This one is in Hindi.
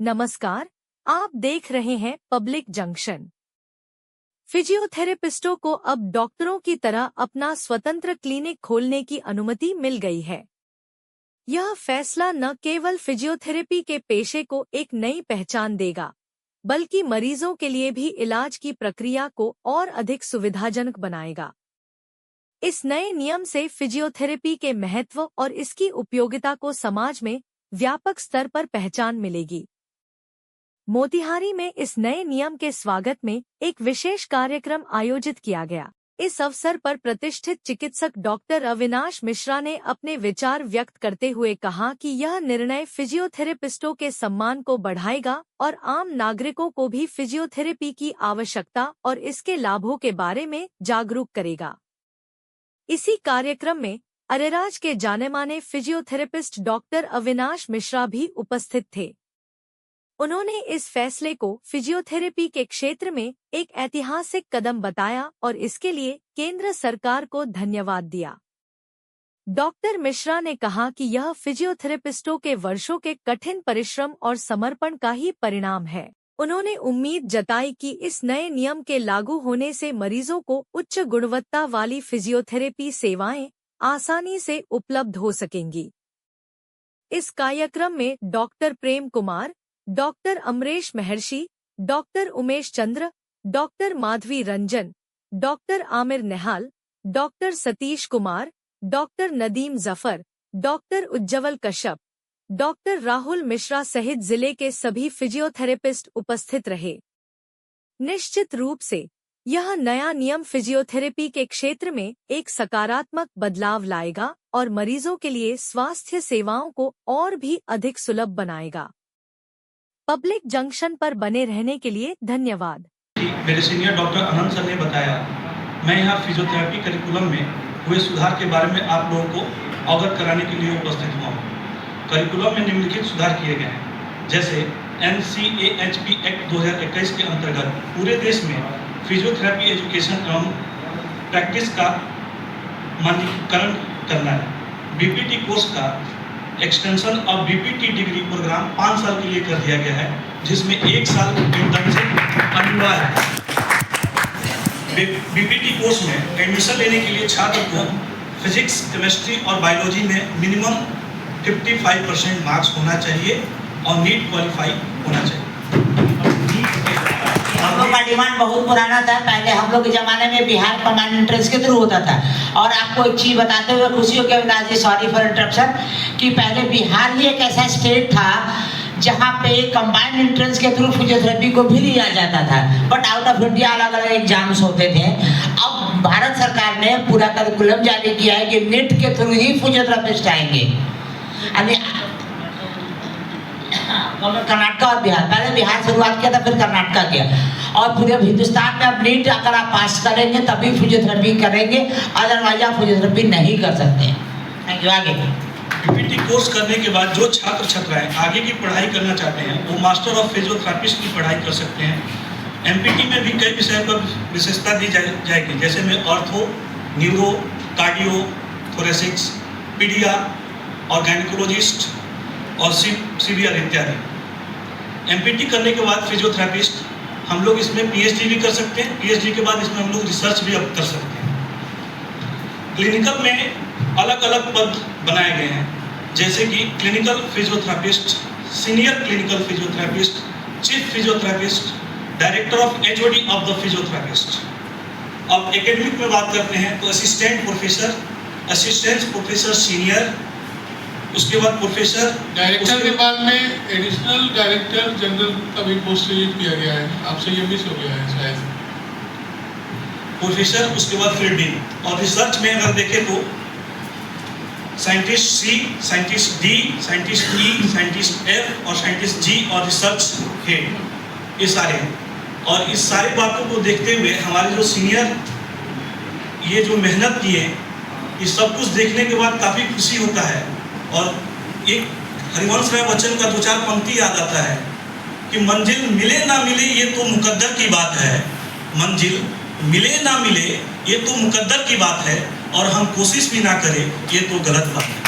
नमस्कार, आप देख रहे हैं पब्लिक जंक्शन। फिजियोथेरेपिस्टों को अब डॉक्टरों की तरह अपना स्वतंत्र क्लिनिक खोलने की अनुमति मिल गई है। यह फैसला न केवल फिजियोथेरेपी के पेशे को एक नई पहचान देगा, बल्कि मरीजों के लिए भी इलाज की प्रक्रिया को और अधिक सुविधाजनक बनाएगा। इस नए नियम से फिजियोथेरेपी के महत्व और इसकी उपयोगिता को समाज में व्यापक स्तर पर पहचान मिलेगी। मोतिहारी में इस नए नियम के स्वागत में एक विशेष कार्यक्रम आयोजित किया गया। इस अवसर पर प्रतिष्ठित चिकित्सक डॉक्टर अविनाश मिश्रा ने अपने विचार व्यक्त करते हुए कहा कि यह निर्णय फिजियोथेरेपिस्टों के सम्मान को बढ़ाएगा और आम नागरिकों को भी फिजियोथेरेपी की आवश्यकता और इसके लाभों के बारे में जागरूक करेगा। इसी कार्यक्रम में अरेराज के जानेमाने फिजियोथेरेपिस्ट डॉक्टर अविनाश मिश्रा भी उपस्थित थे। उन्होंने इस फैसले को फिजियोथेरेपी के क्षेत्र में एक ऐतिहासिक कदम बताया और इसके लिए केंद्र सरकार को धन्यवाद दिया। डॉक्टर मिश्रा ने कहा कि यह फिजियोथेरेपिस्टों के वर्षों के कठिन परिश्रम और समर्पण का ही परिणाम है। उन्होंने उम्मीद जताई कि इस नए नियम के लागू होने से मरीजों को उच्च गुणवत्ता वाली फिजियोथेरेपी सेवाएं आसानी से उपलब्ध हो सकेंगी। इस कार्यक्रम में doctor Prem Kumar, doctor Amresh Maharshi, doctor Umesh Chandra, doctor Madhavi Ranjan, doctor Aamir Nihal, doctor Satish Kumar, doctor Nadeem Zafar, doctor Ujjwal Kashyap, doctor Rahul Mishra सहित जिले के सभी फिजियोथेरेपिस्ट उपस्थित रहे। निश्चित रूप से यह नया नियम फिजियोथेरेपी के क्षेत्र में एक सकारात्मक बदलाव लाएगा और मरीजों के लिए स्वास्थ्य सेवाओं को और भी अधिक सुलभ बनाएगा। पब्लिक जंक्शन पर बने रहने के लिए धन्यवाद। मेरे सीनियर डॉक्टर अनंत सर ने बताया, मैं यहाँ फिजियोथेरेपी करिकुलम में हुए सुधार के बारे में आप लोगों को अवगत कराने के लिए उपस्थित हुआ हूँ। करिकुलम में निम्नलिखित सुधार किए गए हैं, जैसे NCAHP एक्ट 2021 के अंतर्गत पूरे देश में फिजियोथेरेपी एजुकेशन एवं प्रैक्टिस का मानकीकरण करना है। BPT कोर्स का extension of BPT degree program 5 साल के लिए कर दिया गया है, जिसमें 1 साल इंटर्नशिप अनिवार्य है। BPT कोर्स में एडमिशन लेने के लिए छात्र को फिजिक्स, केमिस्ट्री और बायोलॉजी में मिनिमम 55% मार्क्स होना चाहिए और नीट क्वालिफाई होना चाहिए। हम लोग का डिमांड बहुत पुराना था। पहले हम लोग के ज़माने में बिहार कमांड एंट्रेंस के थ्रू होता था। और आपको एक चीज़ बताते हुए खुशी हो गया अविनाश जी, सॉरी फॉर इंटरप्शन, कि पहले बिहार ही एक ऐसा स्टेट था जहाँ पे कंबाइंड एंट्रेंस के थ्रू फिजियोथेरेपी को भी लिया जाता था, बट आउट ऑफ इंडिया अलग अलग एग्जाम्स होते थे। अब भारत सरकार ने पूरा करिकुलम जारी किया है कि नीट के थ्रू ही फिजियोथेरेपिस्ट आएंगे। कर्नाटक और बिहार, पहले बिहार शुरुआत किया था, फिर कर्नाटक किया, और पूरे हिंदुस्तान में अब नीट अगर आप पास करेंगे तभी फिजियोथेरेपी करेंगे, अदरवाइज आप फिजियोथेरेपी नहीं कर सकते। Thank you. आगे BPT कोर्स करने के बाद जो छात्र छात्राएं आगे की पढ़ाई करना चाहते हैं वो मास्टर ऑफ फिजियोथेरेपिस्ट की पढ़ाई कर सकते हैं। MPT में भी कई विषयों पर विशेषता दी जाएगी, जैसे में ऑर्थो, न्यूरो, कार्डियो, थोरेसिक्स, पीडिया और गायनिकोलॉजिस्ट और सीवियर इत्यादि। MPT करने के बाद फिजियोथेरेपिस्ट हम लोग इसमें PhD भी कर सकते हैं। PhD के बाद इसमें हम लोग रिसर्च भी अब कर सकते हैं। क्लिनिकल में अलग अलग पद बनाए गए हैं, जैसे कि clinical physiotherapist, senior clinical physiotherapist, chief physiotherapist, director of HOD of the physiotherapist. अब एकेडमिक में बात करते हैं तो assistant professor, assistant professor senior, उसके बाद प्रोफेसर, डायरेक्टर के बाद में एडिशनल डायरेक्टर जनरल का भी पोस्ट किया गया है। आपसे ये मिस हो गया है शायद। प्रोफेसर, उसके बाद फिर डीन। और रिसर्च में अगर देखें तो scientist C, scientist D, scientist E, scientist F और साइंटिस्ट G और रिसर्च हेड, ये सारे हैं। और इस सारी बातों को देखते हुए हमारे जो सीनियर ये जो मेहनत किए, ये सब कुछ देखने के बाद काफ़ी खुशी होता है। और एक हरिवंश राय बच्चन का 2-4 पंक्ति याद आता है कि मंजिल मिले ना मिले ये तो मुकद्दर की बात है, मंजिल मिले ना मिले ये तो मुकद्दर की बात है, और हम कोशिश भी ना करें ये तो गलत बात है।